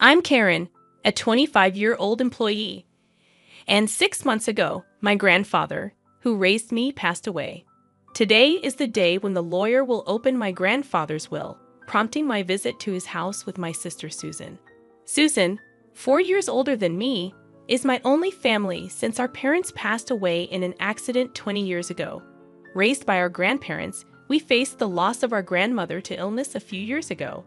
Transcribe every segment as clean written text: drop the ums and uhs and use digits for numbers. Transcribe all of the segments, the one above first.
I'm Karen, a 25-year-old employee, and 6 months ago, my grandfather, who raised me, passed away. Today is the day when the lawyer will open my grandfather's will, prompting my visit to his house with my sister Susan. Susan, 4 years older than me, is my only family since our parents passed away in an accident 20 years ago. Raised by our grandparents, we faced the loss of our grandmother to illness a few years ago,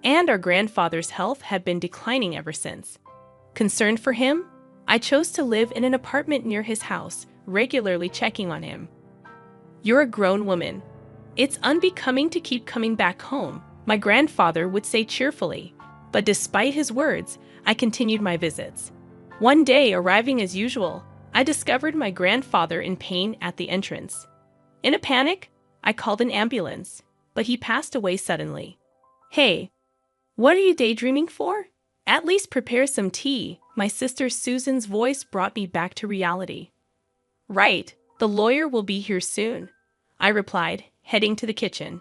and our grandfather's health had been declining ever since. Concerned for him, I chose to live in an apartment near his house, regularly checking on him. "You're a grown woman. It's unbecoming to keep coming back home," my grandfather would say cheerfully. But despite his words, I continued my visits. One day, arriving as usual, I discovered my grandfather in pain at the entrance. In a panic, I called an ambulance, but he passed away suddenly. "Hey, what are you daydreaming for? At least prepare some tea." My sister Susan's voice brought me back to reality. "Right, the lawyer will be here soon," I replied, heading to the kitchen.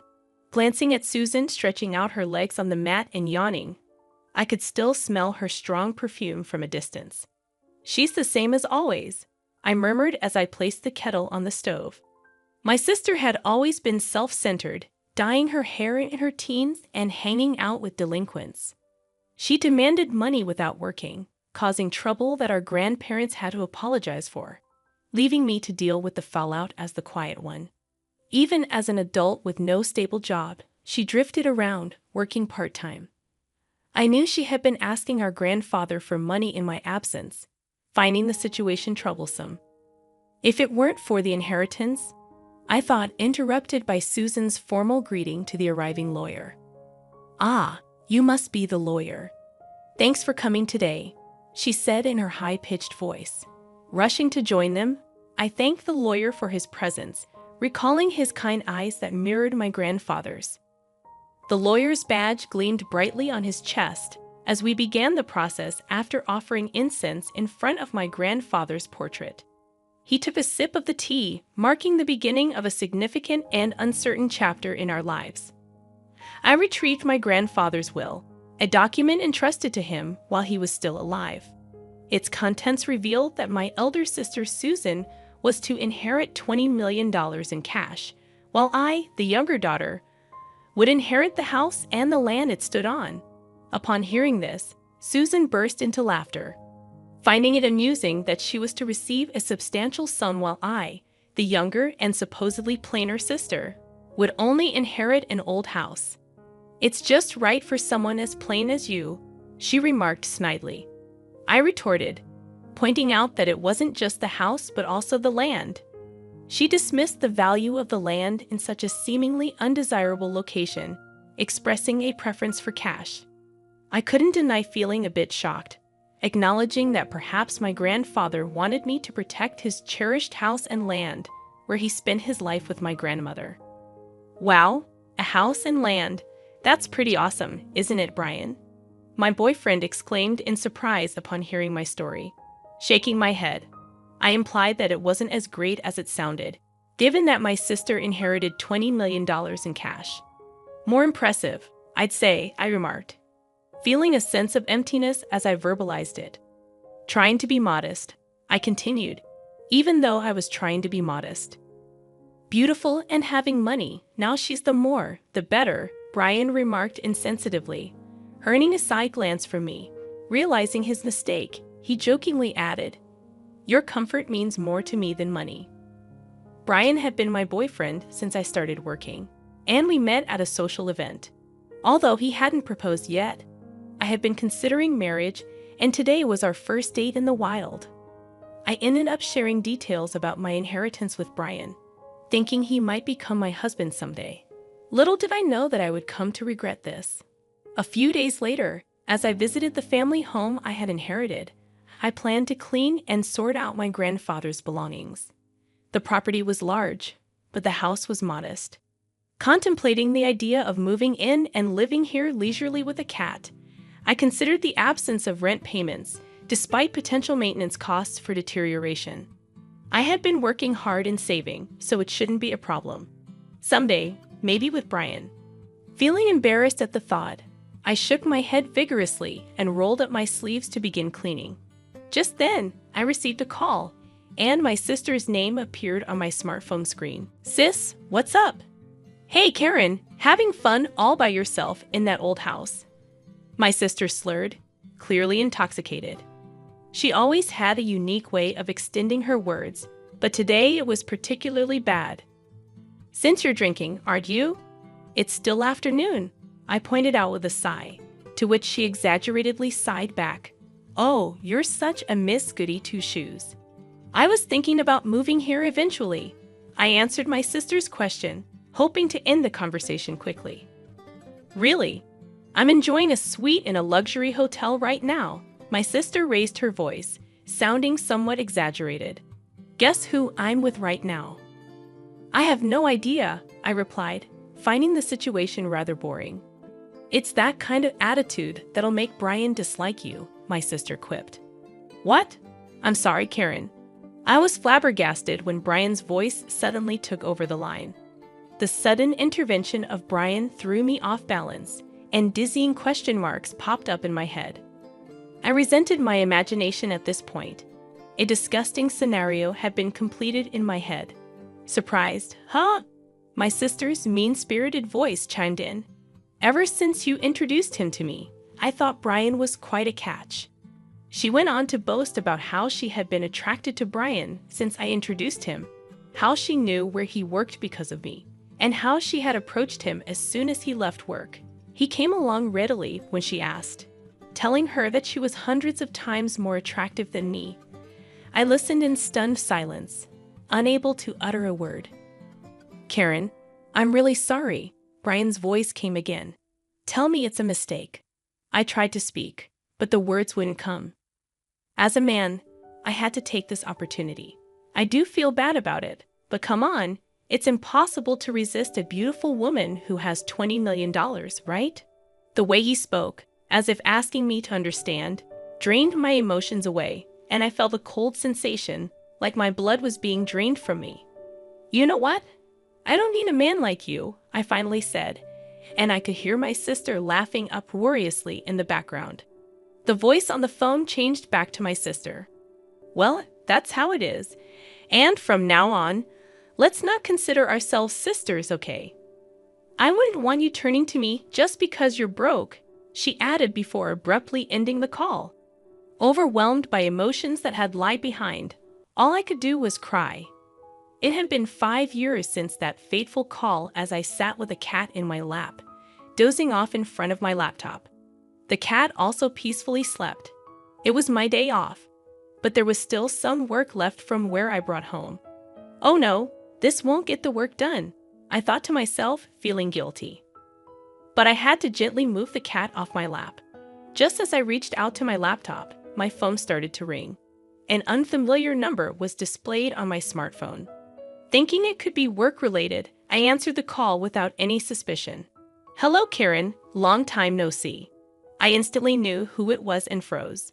Glancing at Susan stretching out her legs on the mat and yawning, I could still smell her strong perfume from a distance. "She's the same as always," I murmured as I placed the kettle on the stove. My sister had always been self-centered, dyeing her hair in her teens and hanging out with delinquents. She demanded money without working, causing trouble that our grandparents had to apologize for, leaving me to deal with the fallout as the quiet one. Even as an adult with no stable job, she drifted around, working part-time. I knew she had been asking our grandfather for money in my absence, finding the situation troublesome. If it weren't for the inheritance, I thought, interrupted by Susan's formal greeting to the arriving lawyer. "Ah, you must be the lawyer. Thanks for coming today," she said in her high-pitched voice. Rushing to join them, I thanked the lawyer for his presence, recalling his kind eyes that mirrored my grandfather's. The lawyer's badge gleamed brightly on his chest as we began the process after offering incense in front of my grandfather's portrait. He took a sip of the tea, marking the beginning of a significant and uncertain chapter in our lives. I retrieved my grandfather's will, a document entrusted to him while he was still alive. Its contents revealed that my elder sister Susan was to inherit $20 million in cash, while I, the younger daughter, would inherit the house and the land it stood on. Upon hearing this, Susan burst into laughter, finding it amusing that she was to receive a substantial sum while I, the younger and supposedly plainer sister, would only inherit an old house. "It's just right for someone as plain as you," she remarked snidely. I retorted, pointing out that it wasn't just the house but also the land. She dismissed the value of the land in such a seemingly undesirable location, expressing a preference for cash. I couldn't deny feeling a bit shocked, acknowledging that perhaps my grandfather wanted me to protect his cherished house and land, where he spent his life with my grandmother. "Wow, a house and land. That's pretty awesome, isn't it, Brian?" my boyfriend exclaimed in surprise upon hearing my story. Shaking my head, I implied that it wasn't as great as it sounded, given that my sister inherited $20 million in cash. "More impressive, I'd say," I remarked, feeling a sense of emptiness as I verbalized it. Trying to be modest, I continued, even though I was trying to be modest. "Beautiful and having money, now she's the better," Brian remarked insensitively. Earning a side glance from me, realizing his mistake, he jokingly added, "Your comfort means more to me than money." Brian had been my boyfriend since I started working, and we met at a social event. Although he hadn't proposed yet, I had been considering marriage, and today was our first date in the wild. I ended up sharing details about my inheritance with Brian, thinking he might become my husband someday. Little did I know that I would come to regret this. A few days later, as I visited the family home I had inherited, I planned to clean and sort out my grandfather's belongings. The property was large, but the house was modest. Contemplating the idea of moving in and living here leisurely with a cat, I considered the absence of rent payments, despite potential maintenance costs for deterioration. I had been working hard and saving, so it shouldn't be a problem. Someday, maybe with Brian. Feeling embarrassed at the thought, I shook my head vigorously and rolled up my sleeves to begin cleaning. Just then, I received a call, and my sister's name appeared on my smartphone screen. "Sis, what's up?" "Hey, Karen, having fun all by yourself in that old house?" My sister slurred, clearly intoxicated. She always had a unique way of extending her words, but today it was particularly bad. "Since you're drinking, aren't you?" "It's still afternoon," I pointed out with a sigh, to which she exaggeratedly sighed back. "Oh, you're such a Miss Goody Two-Shoes." "I was thinking about moving here eventually," I answered my sister's question, hoping to end the conversation quickly. "Really? I'm enjoying a suite in a luxury hotel right now." My sister raised her voice, sounding somewhat exaggerated. "Guess who I'm with right now?" "I have no idea," I replied, finding the situation rather boring. "It's that kind of attitude that'll make Brian dislike you," my sister quipped. "What?" "I'm sorry, Karen." I was flabbergasted when Brian's voice suddenly took over the line. The sudden intervention of Brian threw me off balance, and dizzying question marks popped up in my head. I resented my imagination at this point. A disgusting scenario had been completed in my head. Surprised, "Huh?" My sister's mean-spirited voice chimed in. "Ever since you introduced him to me, I thought Brian was quite a catch." She went on to boast about how she had been attracted to Brian since I introduced him, how she knew where he worked because of me, and how she had approached him as soon as he left work. He came along readily when she asked, telling her that she was hundreds of times more attractive than me. I listened in stunned silence, unable to utter a word. "Karen, I'm really sorry," Brian's voice came again. "Tell me it's a mistake." I tried to speak, but the words wouldn't come. As a man, I had to take this opportunity. "I do feel bad about it, but come on, it's impossible to resist a beautiful woman who has $20 million, right?" The way he spoke, as if asking me to understand, drained my emotions away, and I felt a cold sensation, like my blood was being drained from me. "You know what? I don't need a man like you," I finally said, and I could hear my sister laughing uproariously in the background. The voice on the phone changed back to my sister. "Well, that's how it is. And from now on, let's not consider ourselves sisters, okay? I wouldn't want you turning to me just because you're broke," she added before abruptly ending the call. Overwhelmed by emotions that had lied behind, all I could do was cry. It had been 5 years since that fateful call as I sat with a cat in my lap, dozing off in front of my laptop. The cat also peacefully slept. It was my day off, but there was still some work left from where I brought home. "Oh no, this won't get the work done," I thought to myself, feeling guilty. But I had to gently move the cat off my lap. Just as I reached out to my laptop, my phone started to ring. An unfamiliar number was displayed on my smartphone. Thinking it could be work-related, I answered the call without any suspicion. "Hello, Karen, long time no see." I instantly knew who it was and froze.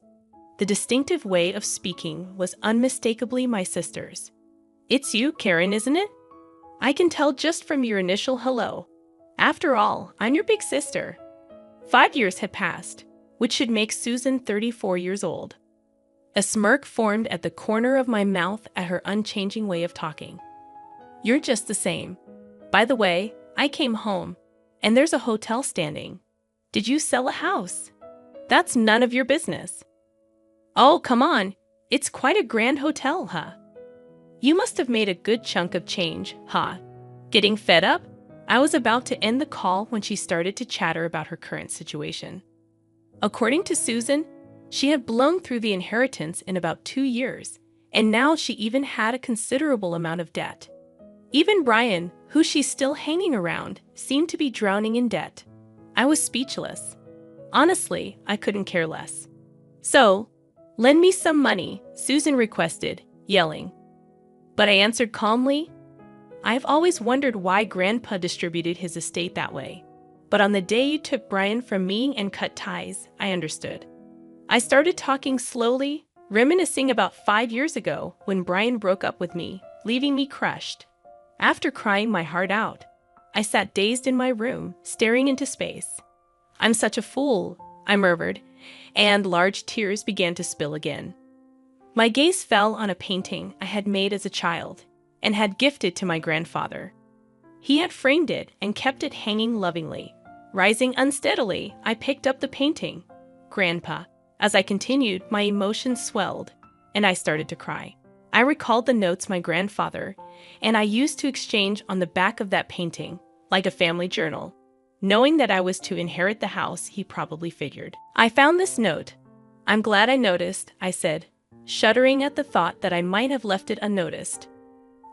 The distinctive way of speaking was unmistakably my sister's. "It's you, Karen, isn't it? I can tell just from your initial hello. After all, I'm your big sister." 5 years had passed, which should make Susan 34 years old. A smirk formed at the corner of my mouth at her unchanging way of talking. "You're just the same. By the way, I came home, and there's a hotel standing. Did you sell a house? That's none of your business." "Oh, come on. It's quite a grand hotel, huh? You must have made a good chunk of change, huh?" Getting fed up, I was about to end the call when she started to chatter about her current situation. According to Susan, she had blown through the inheritance in about 2 years, and now she even had a considerable amount of debt. Even Brian, who she's still hanging around, seemed to be drowning in debt. I was speechless. Honestly, I couldn't care less. "So, lend me some money," Susan requested, yelling. But I answered calmly, "I've always wondered why Grandpa distributed his estate that way. But on the day you took Brian from me and cut ties, I understood." I started talking slowly, reminiscing about 5 years ago when Brian broke up with me, leaving me crushed. After crying my heart out, I sat dazed in my room, staring into space. I'm such a fool, I murmured, and large tears began to spill again. My gaze fell on a painting I had made as a child and had gifted to my grandfather. He had framed it and kept it hanging lovingly. Rising unsteadily, I picked up the painting. Grandpa. As I continued, my emotions swelled, and I started to cry. I recalled the notes my grandfather and I used to exchange on the back of that painting, like a family journal. Knowing that I was to inherit the house, he probably figured. I found this note. I'm glad I noticed, I said, shuddering at the thought that I might have left it unnoticed.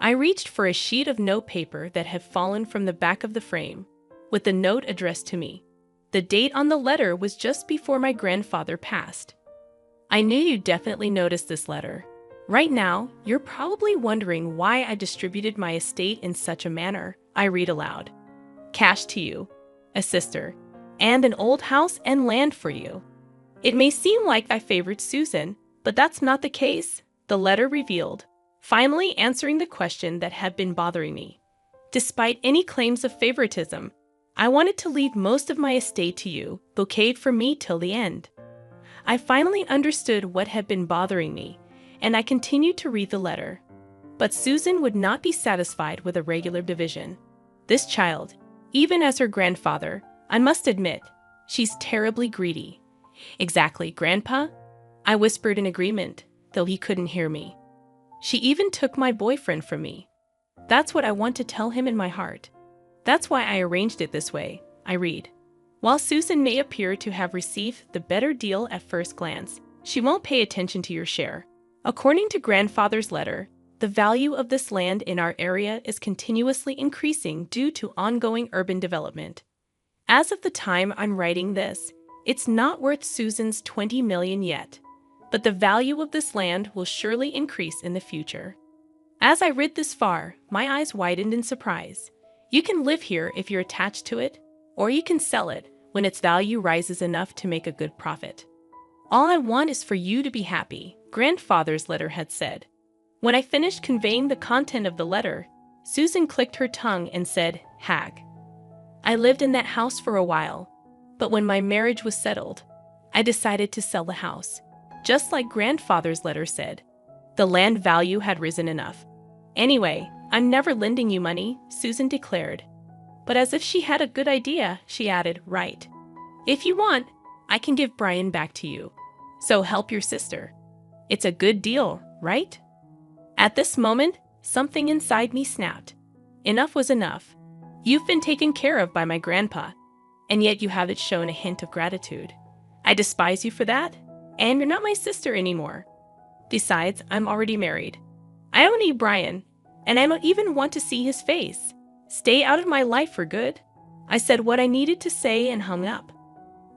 I reached for a sheet of notepaper that had fallen from the back of the frame, with the note addressed to me. The date on the letter was just before my grandfather passed. I knew you'd definitely notice this letter. Right now, you're probably wondering why I distributed my estate in such a manner. I read aloud. Cash to you, a sister, and an old house and land for you. It may seem like I favored Susan, but that's not the case, the letter revealed, finally answering the question that had been bothering me. Despite any claims of favoritism, I wanted to leave most of my estate to you, bouqueted for me till the end. I finally understood what had been bothering me, and I continued to read the letter. But Susan would not be satisfied with a regular division. This child, even as her grandfather, I must admit, she's terribly greedy. Exactly, Grandpa? I whispered in agreement, though he couldn't hear me. She even took my boyfriend from me. That's what I want to tell him in my heart. That's why I arranged it this way, I read. While Susan may appear to have received the better deal at first glance, she won't pay attention to your share. According to Grandfather's letter, the value of this land in our area is continuously increasing due to ongoing urban development. As of the time I'm writing this, it's not worth Susan's $20 million yet, but the value of this land will surely increase in the future. As I read this far, my eyes widened in surprise. You can live here if you're attached to it, or you can sell it when its value rises enough to make a good profit. All I want is for you to be happy, Grandfather's letter had said. When I finished conveying the content of the letter, Susan clicked her tongue and said, Hag. I lived in that house for a while, but when my marriage was settled, I decided to sell the house. Just like Grandfather's letter said, the land value had risen enough. Anyway, I'm never lending you money, Susan declared. But as if she had a good idea, she added, right. If you want, I can give Brian back to you. So help your sister. It's a good deal, right? At this moment, something inside me snapped. Enough was enough. You've been taken care of by my grandpa, and yet you haven't shown a hint of gratitude. I despise you for that, and you're not my sister anymore. Besides, I'm already married. I don't need Brian, and I don't even want to see his face. Stay out of my life for good. I said what I needed to say and hung up.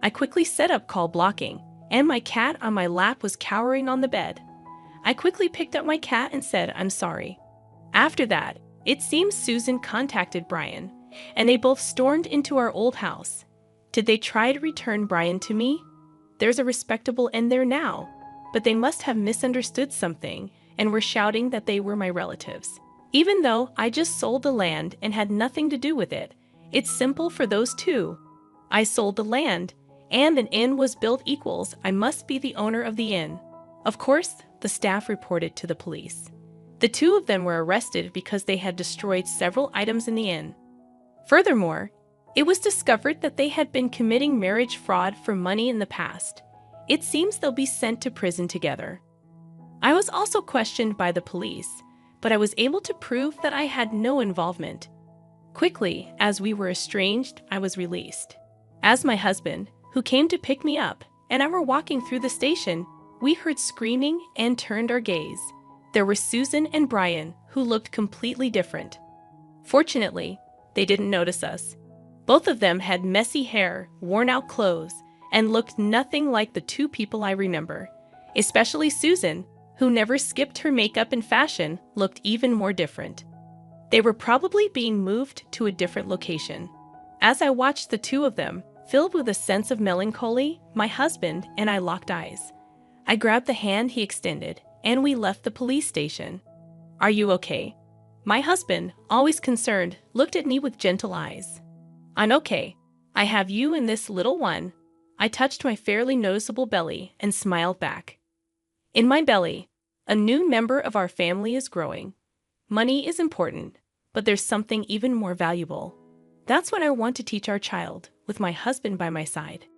I quickly set up call blocking, and my cat on my lap was cowering on the bed. I quickly picked up my cat and said, I'm sorry. After that, it seems Susan contacted Brian, and they both stormed into our old house. Did they try to return Brian to me? There's a respectable end there now, but they must have misunderstood something and were shouting that they were my relatives. Even though I just sold the land and had nothing to do with it, it's simple for those two. I sold the land, and an inn was built equals I must be the owner of the inn. Of course, the staff reported to the police. The two of them were arrested because they had destroyed several items in the inn. Furthermore, it was discovered that they had been committing marriage fraud for money in the past. It seems they'll be sent to prison together. I was also questioned by the police, but I was able to prove that I had no involvement. Quickly, as we were estranged, I was released. As my husband, who came to pick me up, and I were walking through the station, we heard screaming and turned our gaze. There were Susan and Brian, who looked completely different. Fortunately, they didn't notice us. Both of them had messy hair, worn-out clothes, and looked nothing like the two people I remember. Especially Susan, who never skipped her makeup and fashion, looked even more different. They were probably being moved to a different location. As I watched the two of them, filled with a sense of melancholy, my husband and I locked eyes. I grabbed the hand he extended, and we left the police station. Are you okay? My husband, always concerned, looked at me with gentle eyes. I'm okay. I have you in this little one. I touched my fairly noticeable belly and smiled back. In my belly, a new member of our family is growing. Money is important, but there's something even more valuable. That's what I want to teach our child, with my husband by my side.